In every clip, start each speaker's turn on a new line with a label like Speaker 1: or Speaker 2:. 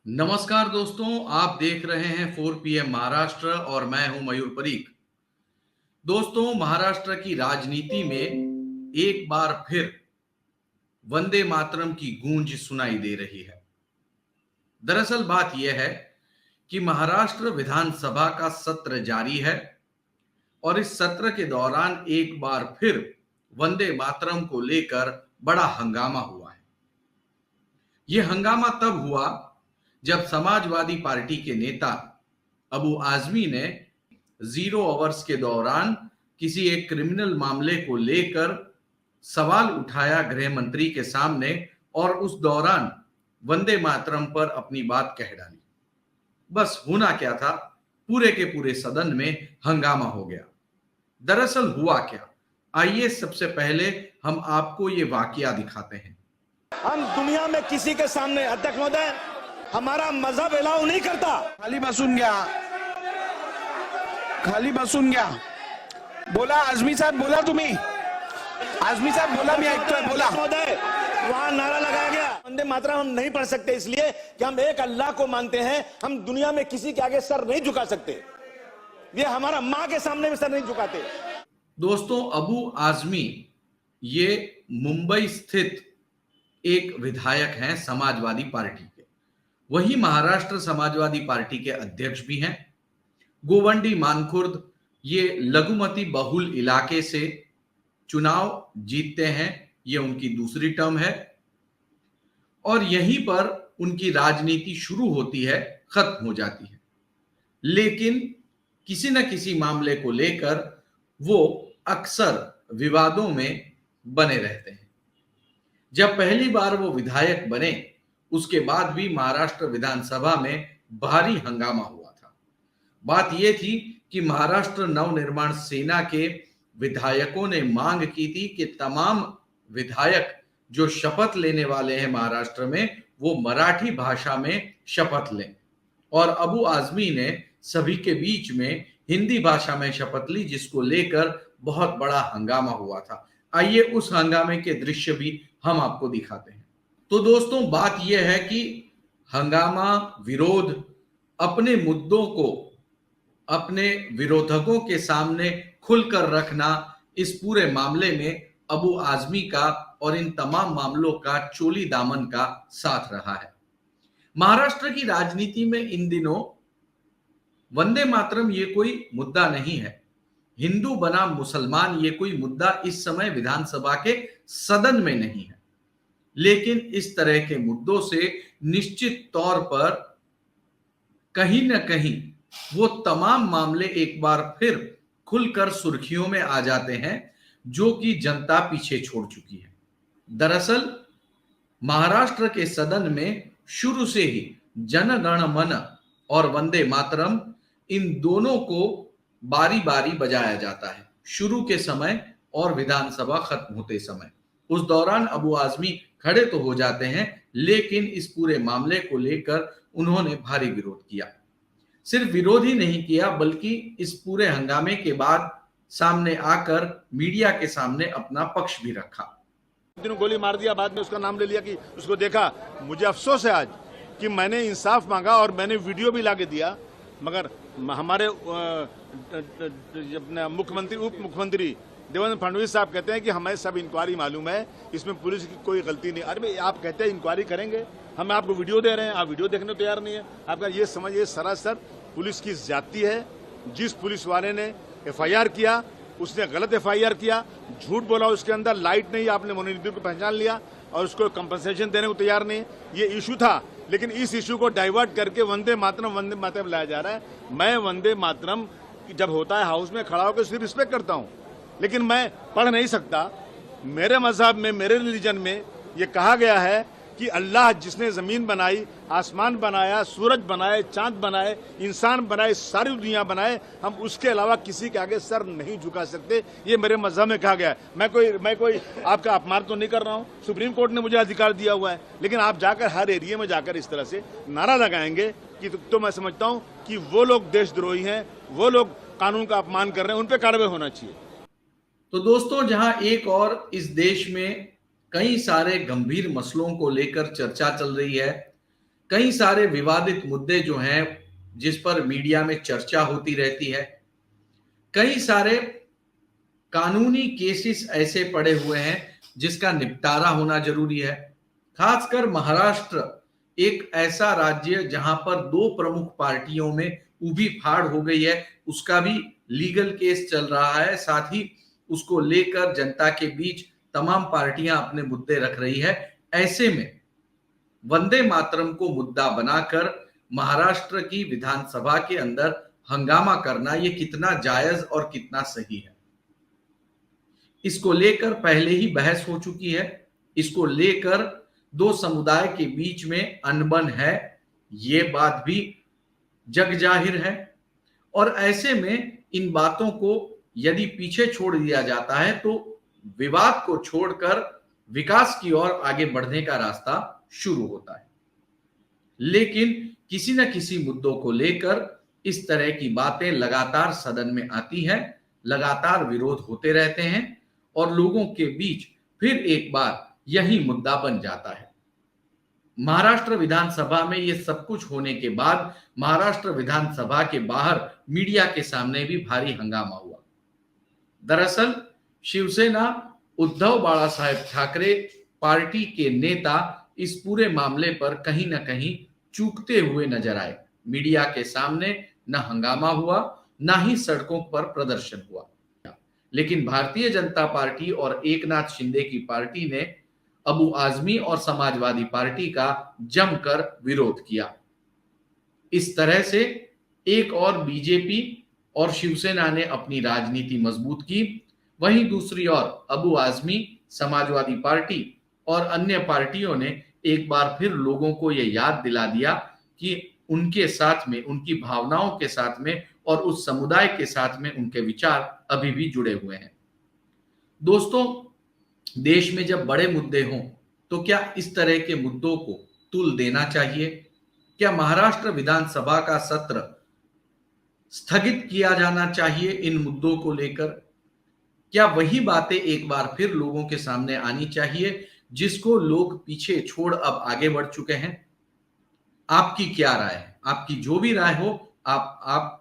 Speaker 1: नमस्कार दोस्तों, आप देख रहे हैं 4 PM महाराष्ट्र और मैं हूं मयूर परीख। दोस्तों, महाराष्ट्र की राजनीति में एक बार फिर वंदे मातरम की गूंज सुनाई दे रही है। दरअसल बात यह है कि महाराष्ट्र विधानसभा का सत्र जारी है और इस सत्र के दौरान एक बार फिर वंदे मातरम को लेकर बड़ा हंगामा हुआ है। यह हंगामा तब हुआ जब समाजवादी पार्टी के नेता अबू आजमी ने 0 आवर्स के दौरान किसी एक क्रिमिनल मामले को लेकर सवाल उठाया गृह मंत्री के सामने और उस दौरान वंदे मातरम पर अपनी बात कह डाली। बस होना क्या था, पूरे के पूरे सदन में हंगामा हो गया। दरअसल हुआ क्या, आइए सबसे पहले हम आपको ये वाकया दिखाते हैं।
Speaker 2: हम दुनिया में किसी के सामने, अध्यक्ष महोदय, हमारा मजहब अलाउ नहीं करता।
Speaker 3: खाली बसून घ्या, खाली बसून घ्या। बोला आजमी साहब, बोला तुम्ही। आजमी साहब बोला, मी ऐकतोय, बोला।
Speaker 2: महोदय, वहां नारा लगाया गया वंदे मातरम हम नहीं पढ़ सकते इसलिए कि हम एक अल्लाह को मानते हैं। हम दुनिया में किसी के आगे सर नहीं झुका सकते। ये हमारा माँ के सामने भी सर नहीं झुकाते।
Speaker 1: दोस्तों, अबू आजमी ये मुंबई स्थित एक विधायक हैं समाजवादी पार्टी के। वही महाराष्ट्र समाजवादी पार्टी के अध्यक्ष भी हैं। गोवंडी मानखुर्द ये लघुमती बहुल इलाके से चुनाव जीतते हैं, ये उनकी दूसरी टर्म है और यहीं पर उनकी राजनीति शुरू होती है, खत्म हो जाती है। लेकिन किसी न किसी मामले को लेकर वो अक्सर विवादों में बने रहते हैं। जब पहली बार वो विधायक बने, उसके बाद भी महाराष्ट्र विधानसभा में भारी हंगामा हुआ था। बात यह थी कि महाराष्ट्र नवनिर्माण सेना के विधायकों ने मांग की थी कि तमाम विधायक जो शपथ लेने वाले हैं महाराष्ट्र में, वो मराठी भाषा में शपथ लें और अबू आजमी ने सभी के बीच में हिंदी भाषा में शपथ ली, जिसको लेकर बहुत बड़ा हंगामा हुआ था। आइए उस हंगामे के दृश्य भी हम आपको दिखाते हैं। तो दोस्तों, बात यह है कि हंगामा, विरोध, अपने मुद्दों को अपने विरोधकों के सामने खुलकर रखना, इस पूरे मामले में अबू आजमी का और इन तमाम मामलों का चोली दामन का साथ रहा है। महाराष्ट्र की राजनीति में इन दिनों वंदे मातरम ये कोई मुद्दा नहीं है। हिंदू बनाम मुसलमान ये कोई मुद्दा इस समय विधानसभा के सदन में नहीं है। लेकिन इस तरह के मुद्दों से निश्चित तौर पर कहीं न कहीं वो तमाम मामले एक बार फिर खुलकर सुर्खियों में आ जाते हैं, जो कि जनता पीछे छोड़ चुकी है। दरअसल महाराष्ट्र के सदन में शुरू से ही जन गण मन और वंदे मातरम, इन दोनों को बारी बारी बजाया जाता है, शुरू के समय और विधानसभा खत्म होते समय। उस दौरान अबू आजमी खड़े तो हो जाते हैं, लेकिन इस पूरे मामले को लेकर उन्होंने भारी विरोध किया। सिर्फ विरोध ही नहीं किया, बल्कि इस पूरे हंगामे के बाद सामने आकर मीडिया के सामने अपना पक्ष भी रखा।
Speaker 2: गोली मार दिया, बाद में उसका नाम ले लिया कि उसको देखा। मुझे अफसोस है आज कि मैंने इंसाफ मांगा और मैंने वीडियो भी लाके दिया, मगर हमारे मुख्यमंत्री, उप मुख्यमंत्री देवेंद्र फडणवीस साहब कहते हैं कि हमें सब इंक्वायरी मालूम है, इसमें पुलिस की कोई गलती नहीं। अरे भाई, आप कहते हैं इंक्वायरी करेंगे, हम आपको वीडियो दे रहे हैं, आप वीडियो देखने को तैयार नहीं है। आपका ये समझिए सरासर पुलिस की ज्यादती है। जिस पुलिस वाले ने FIR किया, उसने गलत FIR किया, झूठ बोला, उसके अंदर लाइट नहीं, आपने मोनिटर को पहचान लिया और उसको कंपनसेशन देने को तैयार नहीं। ये इशू था, लेकिन इस इशू को डाइवर्ट करके वंदे मातरम लाया जा रहा है। मैं वंदे मातरम जब होता है हाउस में खड़ा होकर उसकी रिस्पेक्ट करता हूं, लेकिन मैं पढ़ नहीं सकता। मेरे मजहब में, मेरे रिलीजन में ये कहा गया है कि अल्लाह जिसने जमीन बनाई, आसमान बनाया, सूरज बनाए, चांद बनाए, इंसान बनाए, सारी दुनिया बनाए, हम उसके अलावा किसी के आगे सर नहीं झुका सकते। ये मेरे मजहब में कहा गया है। मैं कोई आपका अपमान तो नहीं कर रहा हूं, सुप्रीम कोर्ट ने मुझे अधिकार दिया हुआ है, लेकिन आप जाकर हर एरिया में जाकर इस तरह से नारा लगाएंगे कि तो मैं समझता हूं कि वो लोग देशद्रोही हैं, वो लोग कानून का अपमान कर रहे हैं, उन पर कार्रवाई होना चाहिए।
Speaker 1: तो दोस्तों, जहां एक और इस देश में कई सारे गंभीर मसलों को लेकर चर्चा चल रही है, कई सारे विवादित मुद्दे जो हैं जिस पर मीडिया में चर्चा होती रहती है, कई सारे कानूनी केसेस ऐसे पड़े हुए हैं जिसका निपटारा होना जरूरी है। खासकर महाराष्ट्र एक ऐसा राज्य जहां पर दो प्रमुख पार्टियों में उभी फाड़ हो गई है, उसका भी लीगल केस चल रहा है। साथ ही उसको लेकर जनता के बीच तमाम पार्टियां अपने मुद्दे रख रही है। ऐसे में वंदे मातरम को मुद्दा बनाकर महाराष्ट्र की विधानसभा के अंदर हंगामा करना ये कितना जायज और कितना सही है, इसको लेकर पहले ही बहस हो चुकी है। इसको लेकर दो समुदाय के बीच में अनबन है, ये बात भी जग जाहिर है। और ऐसे में इन बातों को यदि पीछे छोड़ दिया जाता है तो विवाद को छोड़कर विकास की ओर आगे बढ़ने का रास्ता शुरू होता है। लेकिन किसी न किसी मुद्दों को लेकर इस तरह की बातें लगातार सदन में आती हैं, लगातार विरोध होते रहते हैं और लोगों के बीच फिर एक बार यही मुद्दा बन जाता है। महाराष्ट्र विधानसभा में यह सब कुछ होने के बाद महाराष्ट्र विधानसभा के बाहर मीडिया के सामने भी भारी हंगामा हुआ। दरअसल शिवसेना उद्धव बाळासाहेब ठाकरे पार्टी के नेता इस पूरे मामले पर कहीं ना कहीं चूकते हुए नजर आए। मीडिया के सामने न हंगामा हुआ, ना ही सड़कों पर प्रदर्शन हुआ, लेकिन भारतीय जनता पार्टी और एकनाथ शिंदे की पार्टी ने अबू आजमी और समाजवादी पार्टी का जमकर विरोध किया। इस तरह से एक और बीजेपी और शिवसेना ने अपनी राजनीति मजबूत की, वहीं दूसरी ओर अबू आजमी, समाजवादी पार्टी और अन्य पार्टियों ने एक बार फिर लोगों को यह याद दिला दिया कि उनके साथ में, उनकी भावनाओं के साथ में और उस समुदाय के साथ में उनके विचार अभी भी जुड़े हुए हैं। दोस्तों, देश में जब बड़े मुद्दे हों तो क्या इस तरह के मुद्दों को तुल देना चाहिए? क्या महाराष्ट्र विधानसभा का सत्र स्थगित किया जाना चाहिए इन मुद्दों को लेकर? क्या वही बातें एक बार फिर लोगों के सामने आनी चाहिए जिसको लोग पीछे छोड़ अब आगे बढ़ चुके हैं? आपकी क्या राय है? आपकी जो भी राय हो आप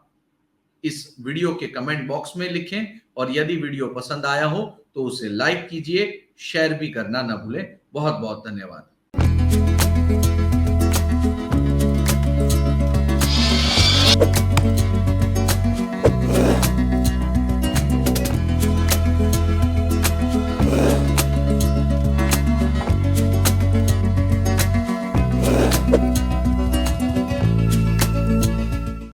Speaker 1: इस वीडियो के कमेंट बॉक्स में लिखें और यदि वीडियो पसंद आया हो तो उसे लाइक कीजिए, शेयर भी करना ना भूलें। बहुत बहुत धन्यवाद।